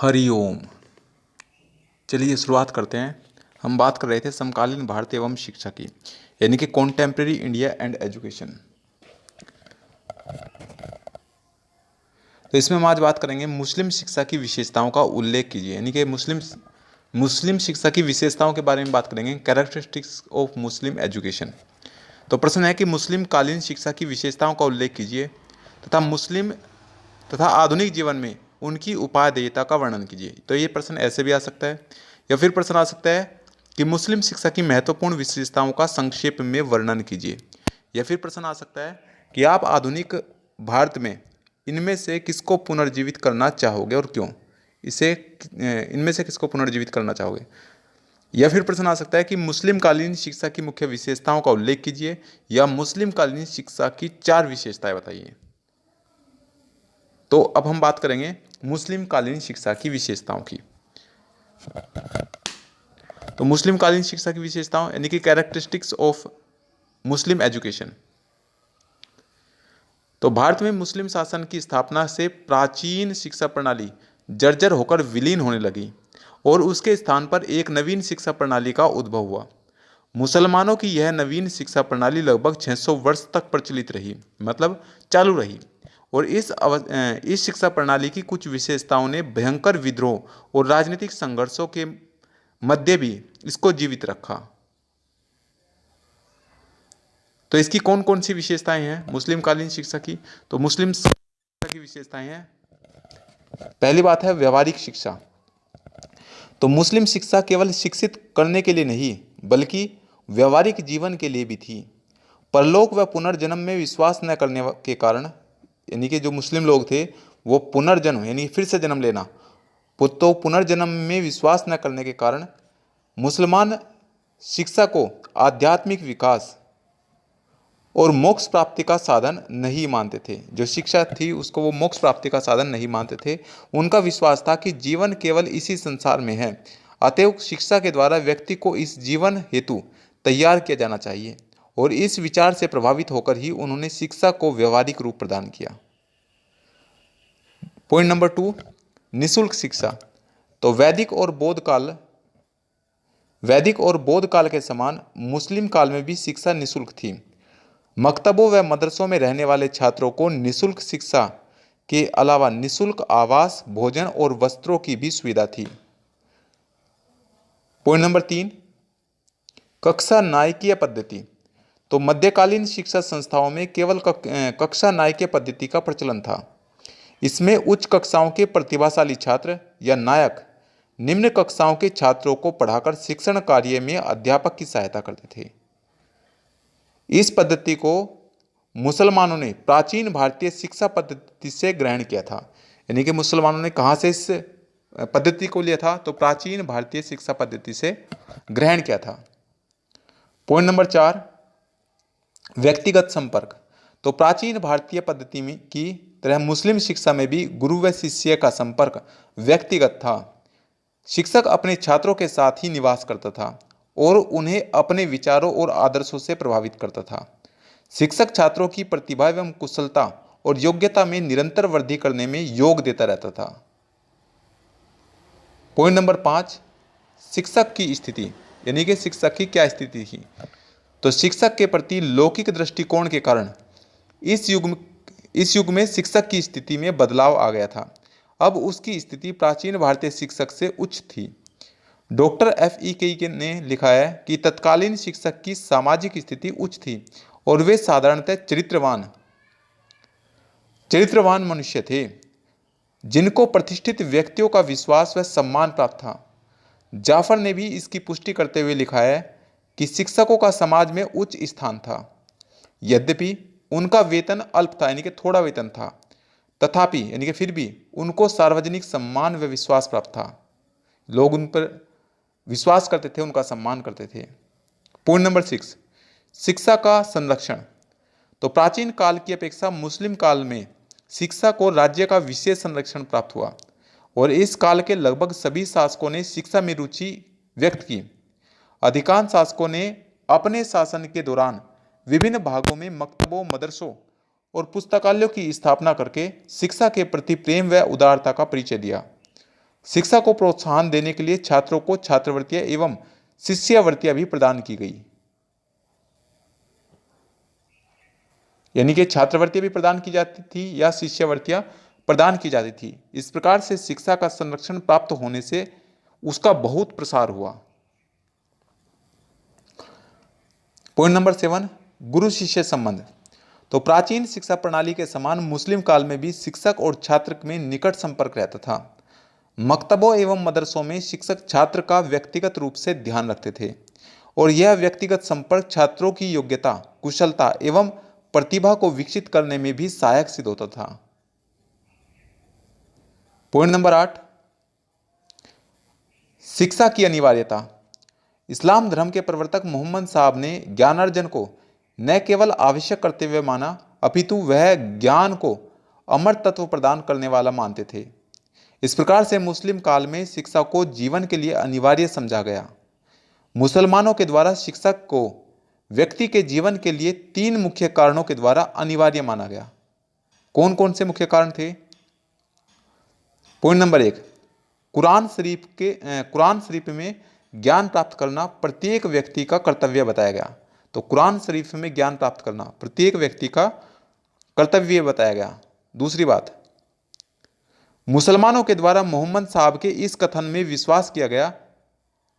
हरिओम। चलिए शुरुआत करते हैं। हम बात कर रहे थे समकालीन भारत एवं शिक्षा की, यानी कि कॉन्टेम्प्रेरी इंडिया एंड एजुकेशन। तो इसमें हम आज बात करेंगे मुस्लिम शिक्षा की विशेषताओं का उल्लेख कीजिए, यानी कि मुस्लिम शिक्षा की विशेषताओं के बारे में बात करेंगे, कैरेक्टरिस्टिक्स ऑफ मुस्लिम एजुकेशन। तो प्रश्न है कि मुस्लिम कालीन शिक्षा की विशेषताओं का उल्लेख कीजिए तथा आधुनिक जीवन में उनकी उपादेयता का वर्णन कीजिए। तो ये प्रश्न ऐसे भी आ सकता है, या फिर प्रश्न आ सकता है कि मुस्लिम शिक्षा की महत्वपूर्ण विशेषताओं का संक्षेप में वर्णन कीजिए। या फिर प्रश्न आ सकता है कि आप आधुनिक भारत में इनमें से किसको पुनर्जीवित करना चाहोगे और क्यों। इनमें से किसको पुनर्जीवित करना चाहोगे। या फिर प्रश्न आ सकता है कि मुस्लिम कालीन शिक्षा की मुख्य विशेषताओं का उल्लेख कीजिए, या मुस्लिम कालीन शिक्षा की 4 विशेषताएं बताइए। तो अब हम बात करेंगे मुस्लिम कालीन शिक्षा की विशेषताओं की। तो मुस्लिम कालीन शिक्षा की विशेषताओं यानी कि कैरेक्टरिस्टिक्स ऑफ मुस्लिम एजुकेशन। तो भारत में मुस्लिम शासन की स्थापना से प्राचीन शिक्षा प्रणाली जर्जर होकर विलीन होने लगी और उसके स्थान पर एक नवीन शिक्षा प्रणाली का उद्भव हुआ। मुसलमानों की यह नवीन शिक्षा प्रणाली लगभग 600 वर्ष तक प्रचलित रही, मतलब चालू रही। और इस शिक्षा प्रणाली की कुछ विशेषताओं ने भयंकर विद्रोह और राजनीतिक संघर्षों के मध्य भी इसको जीवित रखा। तो इसकी कौन कौन सी विशेषताएं हैं मुस्लिम कालीन शिक्षा की। तो मुस्लिम शिक्षा की विशेषताएं हैं, पहली बात है व्यवहारिक शिक्षा। तो मुस्लिम शिक्षा केवल शिक्षित करने के लिए नहीं बल्कि व्यवहारिक जीवन के लिए भी थी। परलोक व पुनर्जन्म में विश्वास न करने के कारण, यानी कि जो मुस्लिम लोग थे वो पुनर्जन्म यानी फिर से जन्म लेना, तो पुनर्जन्म में विश्वास न करने के कारण मुसलमान शिक्षा को आध्यात्मिक विकास और मोक्ष प्राप्ति का साधन नहीं मानते थे। जो शिक्षा थी उसको वो मोक्ष प्राप्ति का साधन नहीं मानते थे। उनका विश्वास था कि जीवन केवल इसी संसार में है, अतएव शिक्षा के द्वारा व्यक्ति को इस जीवन हेतु तैयार किया जाना चाहिए। और इस विचार से प्रभावित होकर ही उन्होंने शिक्षा को व्यवहारिक रूप प्रदान किया। पॉइंट नंबर 2, निःशुल्क शिक्षा। तो वैदिक और बौद्ध काल के समान मुस्लिम काल में भी शिक्षा निःशुल्क थी। मकतबों व मदरसों में रहने वाले छात्रों को निःशुल्क शिक्षा के अलावा निःशुल्क आवास, भोजन और वस्त्रों की भी सुविधा थी। पॉइंट नंबर 3, कक्षा नायकीय पद्धति। तो मध्यकालीन शिक्षा संस्थाओं में केवल कक्षा नायकीय पद्धति का प्रचलन था। इसमें उच्च कक्षाओं के प्रतिभाशाली छात्र या नायक निम्न कक्षाओं के छात्रों को पढ़ाकर शिक्षण कार्य में अध्यापक की सहायता करते थे। इस पद्धति को मुसलमानों ने प्राचीन भारतीय शिक्षा पद्धति से ग्रहण किया था। यानी कि मुसलमानों ने कहाँ से इस पद्धति को लिया था, तो प्राचीन भारतीय शिक्षा पद्धति से ग्रहण किया था। पॉइंट नंबर 4, व्यक्तिगत संपर्क। तो प्राचीन भारतीय पद्धति में की तरह मुस्लिम शिक्षा में भी गुरु व शिष्य का संपर्क व्यक्तिगत था। शिक्षक अपने छात्रों के साथ ही निवास करता था और उन्हें अपने विचारों और आदर्शों से प्रभावित करता था। शिक्षक छात्रों की प्रतिभा एवं कुशलता और योग्यता में निरंतर वृद्धि करने में योग देता रहता था। पॉइंट नंबर 5, शिक्षक की स्थिति, यानी कि शिक्षक की क्या स्थिति थी। तो शिक्षक के प्रति लौकिक दृष्टिकोण के कारण इस युग में शिक्षक की स्थिति में बदलाव आ गया था। अब उसकी स्थिति प्राचीन भारतीय शिक्षक से उच्च थी। डॉक्टर FEK ने लिखा है कि तत्कालीन शिक्षक की सामाजिक स्थिति उच्च थी और वे साधारणतः चरित्रवान मनुष्य थे जिनको प्रतिष्ठित व्यक्तियों का विश्वास व सम्मान प्राप्त था। जाफर ने भी इसकी पुष्टि करते हुए लिखा है कि शिक्षकों का समाज में उच्च स्थान था। यद्यपि उनका वेतन अल्प था, यानी कि थोड़ा वेतन था, तथापि यानी कि फिर भी उनको सार्वजनिक सम्मान व विश्वास प्राप्त था। लोग उन पर विश्वास करते थे, उनका सम्मान करते थे। पॉइंट नंबर 6, शिक्षा का संरक्षण। तो प्राचीन काल की अपेक्षा मुस्लिम काल में शिक्षा को राज्य का विशेष संरक्षण प्राप्त हुआ और इस काल के लगभग सभी शासकों ने शिक्षा में रुचि व्यक्त की। अधिकांश शासकों ने अपने शासन के दौरान विभिन्न भागों में मकतबों, मदरसों और पुस्तकालयों की स्थापना करके शिक्षा के प्रति प्रेम व उदारता का परिचय दिया। शिक्षा को प्रोत्साहन देने के लिए छात्रों को छात्रवृत्तियां एवं शिष्यवृत्तियां भी प्रदान की गई। यानी कि छात्रवृत्तियां भी प्रदान की जाती थी या शिष्यवृत्तियां प्रदान की जाती थी। इस प्रकार से शिक्षा का संरक्षण प्राप्त होने से उसका बहुत प्रसार हुआ। पॉइंट नंबर 7, गुरु शिष्य संबंध। तो प्राचीन शिक्षा प्रणाली के समान मुस्लिम काल में भी शिक्षक और छात्र में निकट संपर्क रहता था। मकतबों एवं मदरसों में शिक्षक छात्र का व्यक्तिगत रूप से ध्यान रखते थे और यह व्यक्तिगत संपर्क छात्रों की योग्यता, कुशलता एवं प्रतिभा को विकसित करने में भी सहायक सिद्ध होता था। पॉइंट नंबर 8, शिक्षा की अनिवार्यता। इस्लाम धर्म के प्रवर्तक मोहम्मद साहब ने ज्ञानार्जन को न केवल आवश्यक कर्तव्य माना, अपितु वह ज्ञान को अमर तत्व प्रदान करने वाला मानते थे। इस प्रकार से मुस्लिम काल में शिक्षा को जीवन के लिए अनिवार्य समझा गया। मुसलमानों के द्वारा शिक्षक को व्यक्ति के जीवन के लिए 3 मुख्य कारणों के द्वारा अनिवार्य माना गया। कौन कौन से मुख्य कारण थे? पॉइंट नंबर 1, कुरान शरीफ में ज्ञान प्राप्त करना प्रत्येक व्यक्ति का कर्तव्य बताया गया। तो कुरान शरीफ में ज्ञान प्राप्त करना प्रत्येक व्यक्ति का कर्तव्य बताया गया। दूसरी बात, मुसलमानों के द्वारा मोहम्मद साहब के इस कथन में विश्वास किया गया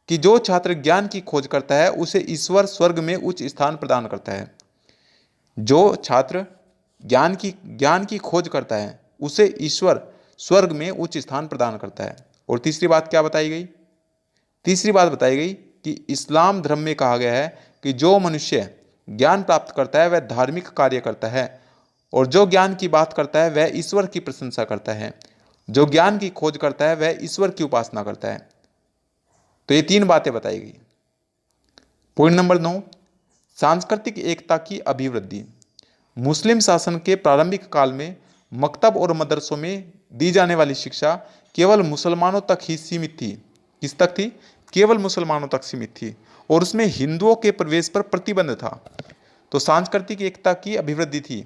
कि जो छात्र ज्ञान की खोज करता है उसे ईश्वर स्वर्ग में उच्च स्थान प्रदान करता है। जो छात्र ज्ञान की खोज करता है उसे ईश्वर स्वर्ग में उच्च स्थान प्रदान करता है। और तीसरी बात क्या बताई गई? तीसरी बात बताई गई कि इस्लाम धर्म में कहा गया है कि जो मनुष्य ज्ञान प्राप्त करता है वह धार्मिक कार्य करता है और जो ज्ञान की बात करता है वह ईश्वर की प्रशंसा करता है। जो ज्ञान की खोज करता है वह ईश्वर की उपासना करता है। तो ये 3 बातें बताई गई। पॉइंट नंबर 9, सांस्कृतिक एकता की अभिवृद्धि। मुस्लिम शासन के प्रारंभिक काल में मकतब और मदरसों में दी जाने वाली शिक्षा केवल मुसलमानों तक ही सीमित थी। किस तक थी? केवल मुसलमानों तक सीमित थी और उसमें हिंदुओं के प्रवेश पर प्रतिबंध था। तो सांस्कृतिक एकता की अभिवृद्धि थी,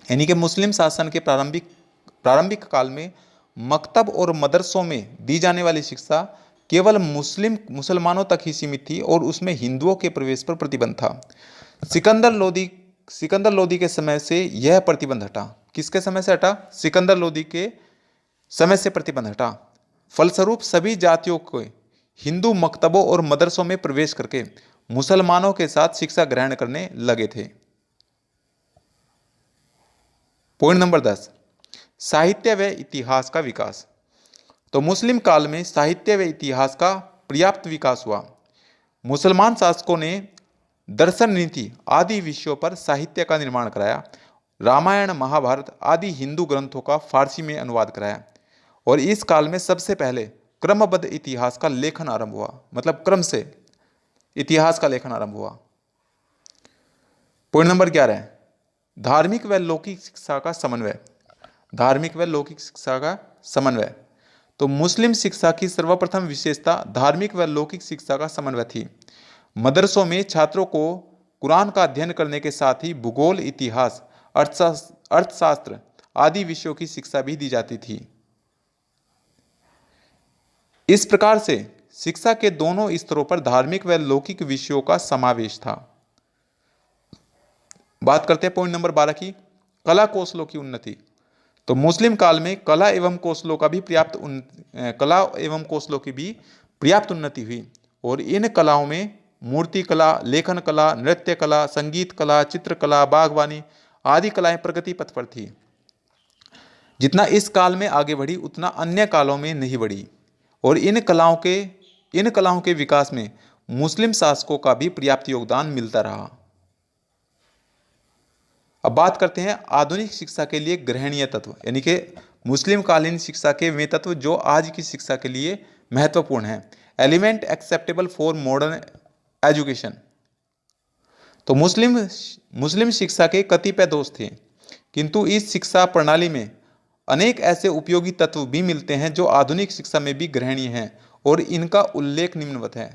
यानी कि मुस्लिम शासन के प्रारंभिक काल में मकतब और मदरसों में दी जाने वाली शिक्षा केवल मुसलमानों तक ही सीमित थी और उसमें हिंदुओं के प्रवेश पर प्रतिबंध था। सिकंदर लोदी के समय से यह प्रतिबंध हटा। किसके समय से हटा? सिकंदर लोदी के समय से प्रतिबंध हटा। फलस्वरूप सभी जातियों को हिंदू मकतबों और मदरसों में प्रवेश करके मुसलमानों के साथ शिक्षा ग्रहण करने लगे थे। पॉइंट नंबर 10, साहित्य व इतिहास का विकास। तो मुस्लिम काल में साहित्य व इतिहास का पर्याप्त विकास हुआ। मुसलमान शासकों ने दर्शन, नीति आदि विषयों पर साहित्य का निर्माण कराया। रामायण, महाभारत आदि हिंदू ग्रंथों का फारसी में अनुवाद कराया और इस काल में सबसे पहले क्रमबद्ध इतिहास का लेखन आरंभ हुआ, मतलब क्रम से इतिहास का लेखन आरंभ हुआ। पॉइंट नंबर 11, धार्मिक व लौकिक शिक्षा का समन्वय। धार्मिक व लौकिक शिक्षा का समन्वय। तो मुस्लिम शिक्षा की सर्वप्रथम विशेषता धार्मिक व लौकिक शिक्षा का समन्वय थी। मदरसों में छात्रों को कुरान का अध्ययन करने के साथ ही भूगोल, इतिहास, अर्थशास्त्र आदि विषयों की शिक्षा भी दी जाती थी। इस प्रकार से शिक्षा के दोनों स्तरों पर धार्मिक व लौकिक विषयों का समावेश था। बात करते हैं पॉइंट नंबर 12 की, कला कौशलों की उन्नति। तो मुस्लिम काल में कला एवं कौशलों की भी पर्याप्त उन्नति हुई और इन कलाओं में मूर्ति कला, लेखन कला, नृत्य कला, संगीत कला, चित्रकला, बागवानी आदि कलाएं प्रगति पथ पर थी। जितना इस काल में आगे बढ़ी उतना अन्य कालों में नहीं बढ़ी और इन कलाओं के विकास में मुस्लिम शासकों का भी पर्याप्त योगदान मिलता रहा। अब बात करते हैं आधुनिक शिक्षा के लिए ग्रहणीय तत्व, यानी कि मुस्लिम कालीन शिक्षा के वे तत्व जो आज की शिक्षा के लिए महत्वपूर्ण हैं। Element acceptable for modern education. तो मुस्लिम शिक्षा के कतिपय दोष थे, किंतु इस शिक्षा प्रणाली में अनेक ऐसे उपयोगी तत्व भी मिलते हैं जो आधुनिक शिक्षा में भी ग्रहणीय हैं और इनका उल्लेख निम्नवत है।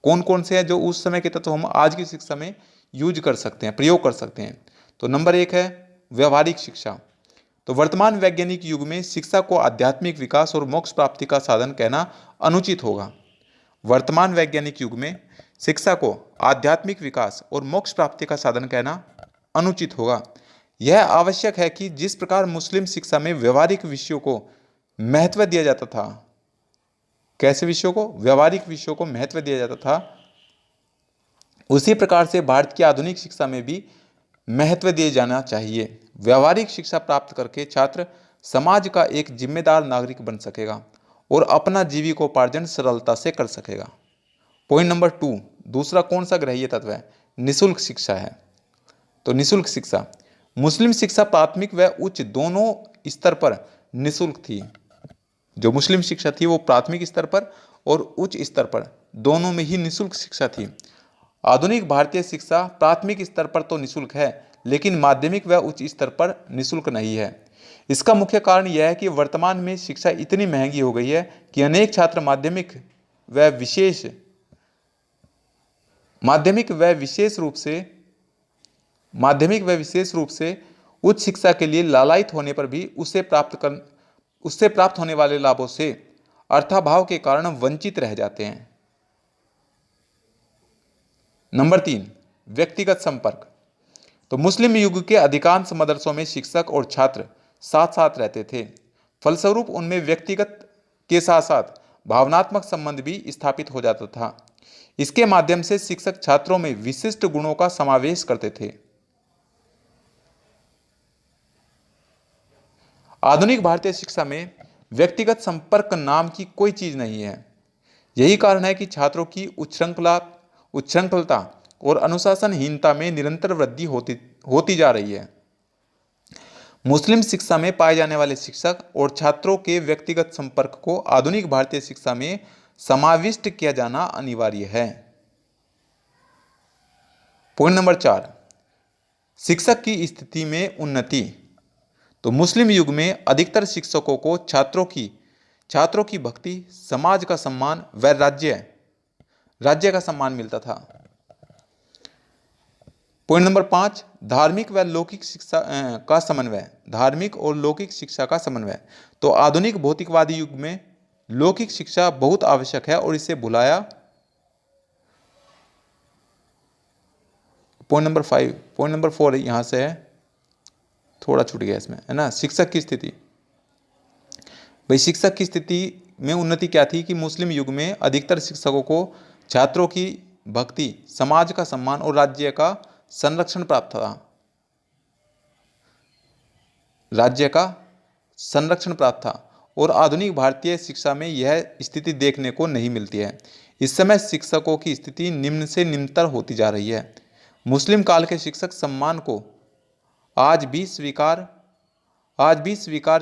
कौन कौन से हैं जो उस समय के तत्व हम आज की शिक्षा में यूज कर सकते हैं, प्रयोग कर सकते हैं? तो नंबर 1 है व्यवहारिक शिक्षा। तो वर्तमान वैज्ञानिक युग में शिक्षा को आध्यात्मिक विकास और मोक्ष प्राप्ति का साधन कहना अनुचित होगा। वर्तमान वैज्ञानिक युग में शिक्षा को आध्यात्मिक विकास और मोक्ष प्राप्ति का साधन कहना अनुचित होगा। यह आवश्यक है कि जिस प्रकार मुस्लिम शिक्षा में व्यवहारिक विषयों को महत्व दिया जाता था, कैसे विषयों को? व्यवहारिक विषयों को महत्व दिया जाता था, उसी प्रकार से भारत की आधुनिक शिक्षा में भी महत्व दिया जाना चाहिए। व्यवहारिक शिक्षा प्राप्त करके छात्र समाज का एक जिम्मेदार नागरिक बन सकेगा और अपना जीविकोपार्जन सरलता से कर सकेगा। पॉइंट नंबर 2, दूसरा कौन सा ग्राह्य तत्व है? निःशुल्क शिक्षा है। तो निःशुल्क शिक्षा, मुस्लिम शिक्षा प्राथमिक व उच्च दोनों स्तर पर निःशुल्क थी। जो मुस्लिम शिक्षा थी वो प्राथमिक स्तर पर और उच्च स्तर पर दोनों में ही निःशुल्क शिक्षा थी। आधुनिक भारतीय शिक्षा प्राथमिक स्तर पर तो निःशुल्क है, लेकिन माध्यमिक व उच्च स्तर पर निःशुल्क नहीं है। इसका मुख्य कारण यह है कि वर्तमान में शिक्षा इतनी महंगी हो गई है कि अनेक छात्र माध्यमिक व विशेष रूप से उच्च शिक्षा के लिए लालायित होने पर भी उससे प्राप्त होने वाले लाभों से अर्थाभाव के कारण वंचित रह जाते हैं। नंबर 3, व्यक्तिगत संपर्क। तो मुस्लिम युग के अधिकांश मदरसों में शिक्षक और छात्र साथ साथ रहते थे। फलस्वरूप उनमें व्यक्तिगत के साथ साथ भावनात्मक संबंध भी स्थापित हो जाता था। इसके माध्यम से शिक्षक छात्रों में विशिष्ट गुणों का समावेश करते थे। आधुनिक भारतीय शिक्षा में व्यक्तिगत संपर्क नाम की कोई चीज नहीं है। यही कारण है कि छात्रों की उच्छृंखलता और अनुशासनहीनता में निरंतर वृद्धि होती जा रही है। मुस्लिम शिक्षा में पाए जाने वाले शिक्षक और छात्रों के व्यक्तिगत संपर्क को आधुनिक भारतीय शिक्षा में समाविष्ट किया जाना अनिवार्य है। पॉइंट नंबर 4, शिक्षक की स्थिति में उन्नति। तो मुस्लिम युग में अधिकतर शिक्षकों को छात्रों की भक्ति, समाज का सम्मान व राज्य का सम्मान मिलता था। पॉइंट नंबर 5, धार्मिक व लौकिक शिक्षा का समन्वय। धार्मिक और लौकिक शिक्षा का समन्वय। तो आधुनिक भौतिकवादी युग में लौकिक शिक्षा बहुत आवश्यक है और इसे भुलाया। पॉइंट नंबर 4 यहां से है, थोड़ा छूट गया इसमें, है ना। शिक्षक की स्थिति, भाई शिक्षक की स्थिति में उन्नति क्या थी कि मुस्लिम युग में अधिकतर शिक्षकों को छात्रों की भक्ति, समाज का सम्मान और राज्य का संरक्षण प्राप्त था। और आधुनिक भारतीय शिक्षा में यह स्थिति देखने को नहीं मिलती है। इस समय शिक्षकों की स्थिति निम्न से निम्नतर होती जा रही है। मुस्लिम काल के शिक्षक सम्मान को आज भी स्वीकार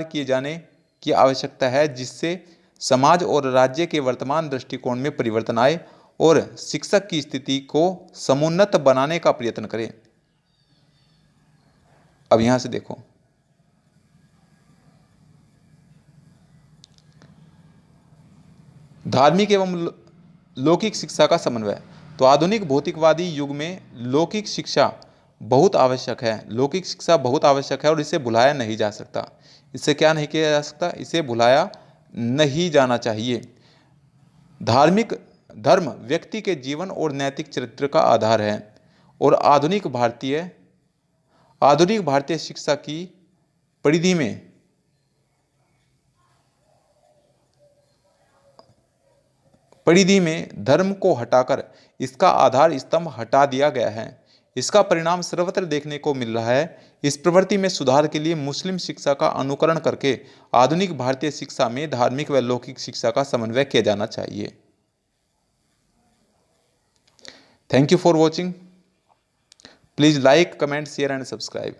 किए जाने की आवश्यकता है, जिससे समाज और राज्य के वर्तमान दृष्टिकोण में परिवर्तन आए और शिक्षक की स्थिति को समुन्नत बनाने का प्रयत्न करें। अब यहां से देखो, धार्मिक एवं लौकिक शिक्षा का समन्वय। तो आधुनिक भौतिकवादी युग में लौकिक शिक्षा बहुत आवश्यक है। लौकिक शिक्षा बहुत आवश्यक है और इसे भुलाया नहीं जा सकता। इससे क्या नहीं किया जा सकता? इसे भुलाया नहीं जाना चाहिए। धर्म व्यक्ति के जीवन और नैतिक चरित्र का आधार है और आधुनिक भारतीय शिक्षा की परिधि में धर्म को हटाकर इसका आधार स्तंभ हटा दिया गया है। इसका परिणाम सर्वत्र देखने को मिल रहा है। इस प्रवृत्ति में सुधार के लिए मुस्लिम शिक्षा का अनुकरण करके आधुनिक भारतीय शिक्षा में धार्मिक व लौकिक शिक्षा का समन्वय किया जाना चाहिए। Thank you for watching. Please like, comment, share and subscribe.